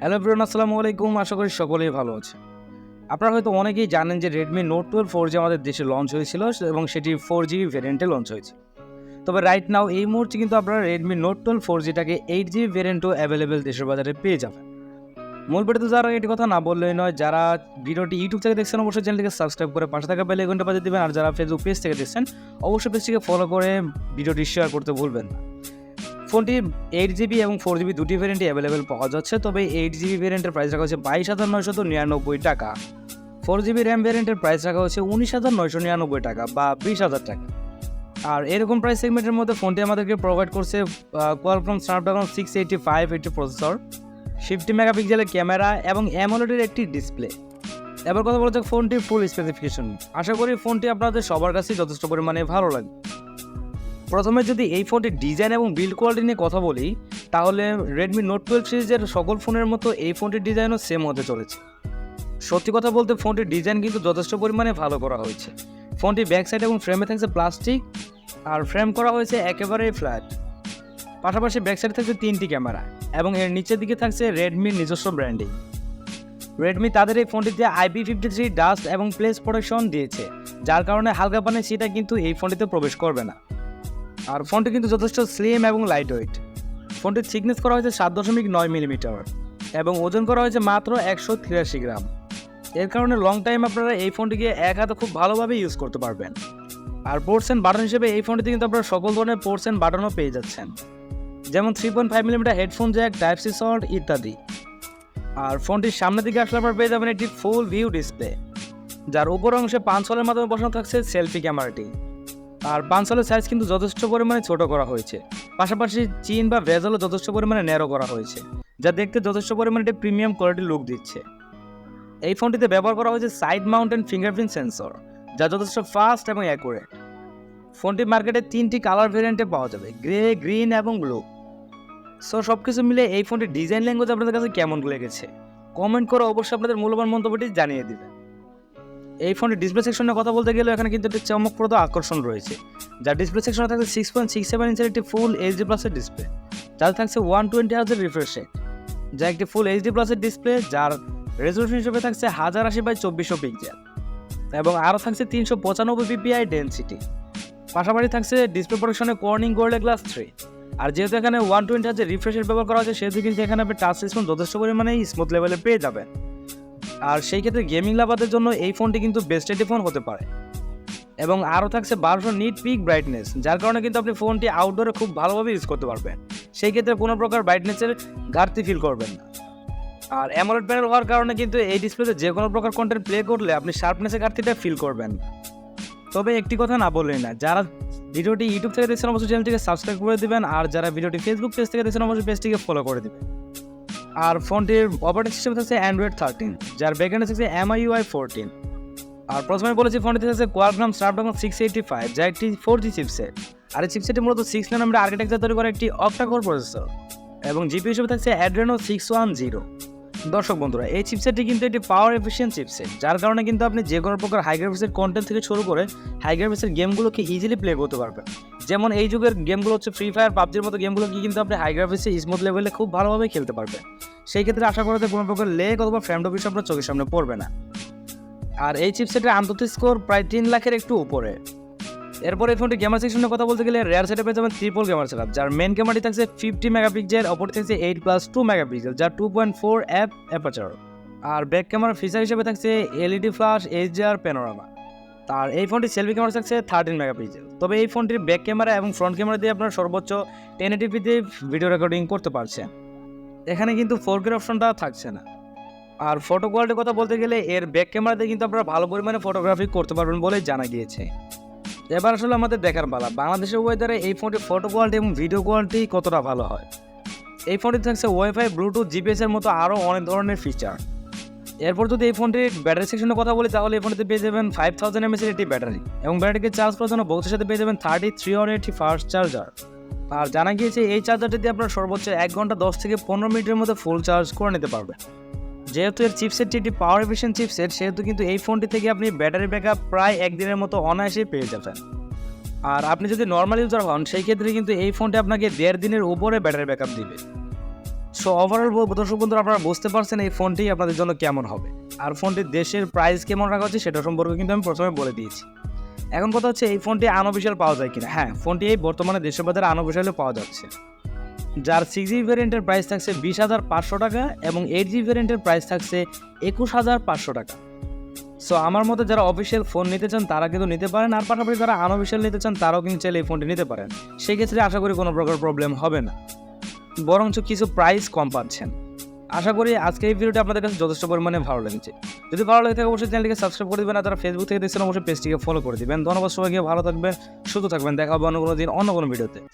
Hello everyone, আসসালামু আলাইকুম। আশা করি সকলেই ভালো আছে। আপনারা হয়তো অনেকেই জানেন যে Redmi Note 12 4G আমাদের দেশে লঞ্চ হয়েছিল এবং সেটি 4G ভেরিয়েন্টে লঞ্চ হয়েছে। তবে রাইট নাও এই মুহূর্তে কিন্তু আপনারা Redmi Note 12 4Gটাকে 8G ভেরিয়েন্টও অ্যাভেলেবেল দেশের বাজারে পেয়ে যাবেন। মূল ভিডিওতে যারা এটি কথা না বললেই নয়, যারা ভিডিওটি ইউটিউব থেকে দেখছেন অবশ্যই চ্যানেলটিকে সাবস্ক্রাইব করে পাশে থাকা বেল আইকনটা বাজিয়ে দিবেন, আর যারা ফেসবুক পেজ থেকে দেখছেন অবশ্যই পেজটিকে ফলো করে ভিডিওটি শেয়ার করতে ভুলবেন না। ফোনটি 8GB এবং 4GB দুটি ভেরিয়েন্টই অ্যাভেলেবেল পাওয়া যাচ্ছে। তবে 8GB ভেরিয়েন্টের প্রাইস রাখা হচ্ছে 22,999 টাকা, 4GB র্যাম ভেরিয়েন্টের প্রাইস রাখা হচ্ছে 19,999 টাকা বা 20,000 টাকা। আর এরকম প্রাইস সেগমেন্টের মধ্যে ফোনটি আমাদেরকে প্রোভাইড করছে Qualcomm Snapdragon 685 প্রসেসর, 50 মেগাপিক্সেলের ক্যামেরা এবং অ্যামোলেডের একটি ডিসপ্লে। এবার কথা বলা যাক ফোনটির ফুল স্পেসিফিকেশন। আশা করি ফোনটি আপনাদের সবার কাছেই যথেষ্ট পরিমাণে ভালো লাগবে। প্রথমে যদি এই ফোনটির ডিজাইন এবং বিল্ড কোয়ালিটি নিয়ে কথা বলি, তাহলে Redmi Note 12 সিরিজের সকল ফোনের মতো এই ফোনটির ডিজাইনও সেম হতে চলেছে। সত্যি কথা বলতে ফোনটির ডিজাইন কিন্তু যথেষ্ট পরিমাণে ভালো করা হয়েছে। ফোনটির ব্যাক সাইড এবং ফ্রেমে থাকছে প্লাস্টিক, আর ফ্রেম করা হয়েছে একেবারেই ফ্ল্যাট। পাশাপাশি ব্যাক সাইডে থাকছে 3টি ক্যামেরা এবং এর নিচের দিকে থাকছে রেডমির নিজস্ব ব্র্যান্ডিং। রেডমি তাদের এই ফোনটিতে IP53 ডাস্ট এবং প্লেস প্রোটেকশন দিয়েছে, যার কারণে হালকা পানির ছিটা কিন্তু এই ফোনটিতে প্রবেশ করবে না। আর ফোনটি কিন্তু যথেষ্ট স্লিম এবং লাইট ওয়েট। ফোনটির থিকনেস করা হয়েছে 7.9 মিলিমিটার এবং ওজন করা হয়েছে মাত্র 183 গ্রাম। এর কারণে লং টাইম আপনারা এই ফোনটিকে এক হাতে খুব ভালোভাবে ইউজ করতে পারবেন। আর পোর্টস এন্ড বাটন হিসেবে এই ফোনটিতে কিন্তু আপনারা সকল ধরনের পোর্টস এন্ড বাটনও পেয়ে যাচ্ছেন, যেমন 3.5 millimetre headphone Jack, type-C salt ইত্যাদি। আর ফোনটির সামনের দিকে আসলে আপনারা পেয়ে যাবেন একটি ফুল ভিউ ডিসপ্লে, যার উপর অংশে পাঁচলের মাধ্যমে বসানো থাকছে সেলফি ক্যামেরাটি। আর পাঁচলের সাইজ কিন্তু যথেষ্ট পরিমাণে ছোট করা হয়েছে, পাশাপাশি চিন বা ভেজলও যথেষ্ট পরিমাণে ন্যারো করা হয়েছে, যা দেখতে যথেষ্ট পরিমাণে একটি প্রিমিয়াম কোয়ালিটির লুক দিচ্ছে। এই ফোনটিতে ব্যবহার করা হয়েছে সাইড মাউন্টেন ফিঙ্গারপ্রিন্ট সেন্সর, যা যথেষ্ট ফাস্ট এবং অ্যাকুরেট। ফোনটি মার্কেটে 3টি কালার ভেরিয়েন্টে পাওয়া যাবে, গ্রে, গ্রিন এবং ব্লু। সো সব কিছু মিলে এই ফোনটির ডিজাইন ল্যাঙ্গুয়েজ আপনাদের কাছে কেমন লেগেছে কমেন্ট করে অবশ্যই আপনাদের মূল্যবান মন্তব্যটি জানিয়ে দিবেন। এই ফোনটির ডিসপ্লে সেকশনে কথা বলতে গেলে এখানে কিন্তু একটি চমকপ্রদ আকর্ষণ রয়েছে, যার ডিসপ্লে সেকশনে থাকছে 6.67 ইঞ্চের একটি ফুল এইচডি প্লাসের ডিসপ্লে, যাতে থাকছে 120 হার্জের রিফ্রেশ রেট, যা একটি ফুল এইচডি প্লাসের ডিসপ্লে, যার রেজলিউশন হিসেবে থাকছে 1080x2400 পিক্সেল এবং আরও থাকছে 395 ppi ডেনসিটি। পাশাপাশি থাকছে ডিসপ্লে প্রোটেকশনে কর্নিং গোল্ড গ্লাস 3। আর যেহেতু এখানে 120 হার্জের রিফ্রেশ রেট ব্যবহার করা হয়েছে, সেহেতু কিন্তু এখানে আপনি টাচ রেসপন্স যথেষ্ট পরিমাণে স্মুথ লেভেলে পেয়ে যাবেন। আর সেই ক্ষেত্রে গেমিং লাভারদের জন্য এই ফোনটি কিন্তু বেস্ট একটি ফোন হতে পারে। এবং আরও থাকছে 1200 নিট পিক ব্রাইটনেস, যার কারণে কিন্তু আপনি ফোনটি আউটডোরে খুব ভালোভাবে ইউজ করতে পারবেন। সেই ক্ষেত্রে কোনো প্রকার ব্রাইটনেসের ঘাটতি ফিল করবেন না। আর অ্যামোলেড প্যানেল হওয়ার কারণে কিন্তু এই ডিসপ্লেতে যে কোনো প্রকার কন্টেন্ট প্লে করলে আপনি শার্পনেসের ঘাটতিটা ফিল করবেন না। তবে একটি কথা না বললেই না, যারা ভিডিওটি ইউটিউব থেকে দেখছেন অবশ্যই চ্যানেলটিকে সাবস্ক্রাইব করে দিবেন, আর যারা ভিডিওটি ফেসবুক পেজ থেকে দেখছেন অবশ্যই পেজটিকে ফলো করে দিবেন। আর ফোনটির অপারেটিং সিস্টেম থাকছে অ্যান্ড্রয়েড 13, যার ব্যাকএন্ডে থাকছে MIUI 14। আর প্রথমে বলেছি ফোনটিতে থাকছে Qualcomm Snapdragon 685, যা একটি 4G চিপসেট। আর এই চিপসেটটি মূলত 6 নানোমিটার আর্কিটেকচার তৈরি করা একটি অক্টা-কোর প্রসেসর এবং জিপি হিসেবে থাকছে Adreno 610। দর্শক বন্ধুরা, এই চিপসেটটি কিন্তু একটি পাওয়ার এফিশিয়েন্ট চিপসেট, যার কারণে কিন্তু আপনি যে কোনো প্রকার হাই গ্রাফিক্সের কন্টেন্ট থেকে শুরু করে হাই গ্রাফিক্সের গেমগুলোকে ইজিলি প্লে করতে পারবেন। যেমন এই যুগের গেমগুলো হচ্ছে ফ্রি ফায়ার, পাবজির মতো গেমগুলোকে কিন্তু আপনি হাই গ্রাফিক্সে স্মুথ লেভেলে খুব ভালোভাবে খেলতে পারবেন। সেই ক্ষেত্রে আশা করা যায় কোনো প্রকার লেগ অথবা ফ্রেম ড্রপ ইস্যু আপনার চোখের সামনে পড়বে না। আর এই চিপসেটের আন্তর্জাতিক স্কোর প্রায় 3 লাখের একটু উপরে। এরপর এই ফোনটি ক্যামেরা সেকশনে কথা বলতে গেলে রেয়ার সেটে পেয়ে যাবেন ট্রিপল ক্যামেরা সেটআপ, যার মেন ক্যামেরাটি থাকছে 50 মেগাপিক্সেল, অপরটি থাকছে 8+2 মেগাপিক্সেল, যার 2.4 f অ্যাপারচার। আর ব্যাক ক্যামেরা ফিচার হিসেবে থাকছে এলইডি ফ্ল্যাশ, HDR প্যানোরামা। আর এই ফোনটির সেলফি ক্যামেরা থাকছে 13 মেগাপিক্সেল। তবে এই ফোনটির ব্যাক ক্যামেরা এবং ফ্রন্ট ক্যামেরা দিয়ে আপনারা সর্বোচ্চ 1080p ভিডিও রেকর্ডিং করতে পারছেন। এখানে কিন্তু 4K অপশনটা থাকছে না। আর ফটো কোয়ালিটির কথা বলতে গেলে এর ব্যাক ক্যামেরাতে কিন্তু আপনারা ভালো পরিমাণে ফটোগ্রাফি করতে পারবেন বলে জানা গিয়েছে। এবার আসলে আমাদের দেখার পালা, বাংলাদেশের ওয়েদারে এই ফোনটির ফটো কোয়ালিটি এবং ভিডিও কোয়ালিটি কতটা ভালো হয়। এই ফোনটি থাকছে ওয়াইফাই, ব্লুটুথ, জিপিএস এর মতো আরও অনেক ধরনের ফিচার। এরপর যদি এই ফোনটির ব্যাটারি সেকশনের কথা বলি, তাহলে এই ফোনটিতে পেয়ে যাবেন 5000 mAh এর একটি ব্যাটারি এবং ব্যাটারিকে চার্জ করার জন্য বক্সের সাথে পেয়ে যাবেন 33 ওয়াটের একটি ফাস্ট চার্জার। আর জানা গিয়েছে এই চার্জারটি দিয়ে আপনার সর্বোচ্চ 1 ঘন্টা 10 থেকে 15 মিনিটের মধ্যে ফুল চার্জ করে নিতে পারবেন। যেহেতু এর চিপসেটটি একটি পাওয়ার এফিশিয়েন্ট চিপসেট, সেহেতু কিন্তু এই ফোনটি থেকে আপনি ব্যাটারি ব্যাকআপ প্রায় 1 দিনের মতো অনায়াসেই পেয়ে যাবেন। আর আপনি যদি নর্মাল ইউজার হন, সেই ক্ষেত্রে কিন্তু এই ফোনটি আপনাকে 1.5 দিনের উপরে ব্যাটারি ব্যাকআপ দিবে। সো ওভারঅল দর্শক বন্ধুরা, আপনারা বুঝতে পারছেন এই ফোনটি আপনাদের জন্য কেমন হবে, আর ফোনটির দেশের প্রাইস কেমন রাখা হচ্ছে সেটা সম্পর্কে কিন্তু আমি প্রথমে বলে দিয়েছি। এখন কথা হচ্ছে এই ফোনটি আনঅফিসিয়াল পাওয়া যায় কিনা। হ্যাঁ, ফোনটি এই বর্তমানে দেশের বাজারে আনঅফিসিয়ালে পাওয়া যাচ্ছে, যার 6GB ভ্যারিয়েন্টের প্রাইস থাকছে 20,500 টাকা এবং 8GB ভ্যারিয়েন্টের প্রাইস থাকছে 21,500 টাকা। সো আমার মতে যারা অফিসিয়াল ফোন নিতে চান তারা কিন্তু নিতে পারেন, আর পাশাপাশি যারা আনঅফিসিয়াল নিতে চান তারাও কিন্তু চাইলে এই ফোনটি নিতে পারেন। সেক্ষেত্রে আশা করি কোনো প্রকার প্রবলেম হবে না, বরঞ্চ কিছু প্রাইস কম পাচ্ছেন। আশা করি আজকের এই ভিডিওটি আপনাদের কাছে যথেষ্ট পরিমাণে ভালো লেগেছে। যদি ভালো লাগে থাকে অবশ্যই চ্যানেলটিকে সাবস্ক্রাইব করে দেবেন, আর যারা ফেসবুক থেকে দেখছেন অবশ্যই পেজটিকে ফলো করে দিবেন। ধন্যবাদ সবাইকে, ভালো থাকবেন, সুস্থ থাকবেন, দেখা হবে অন্য কোনো দিন অন্য কোনো ভিডিওতে।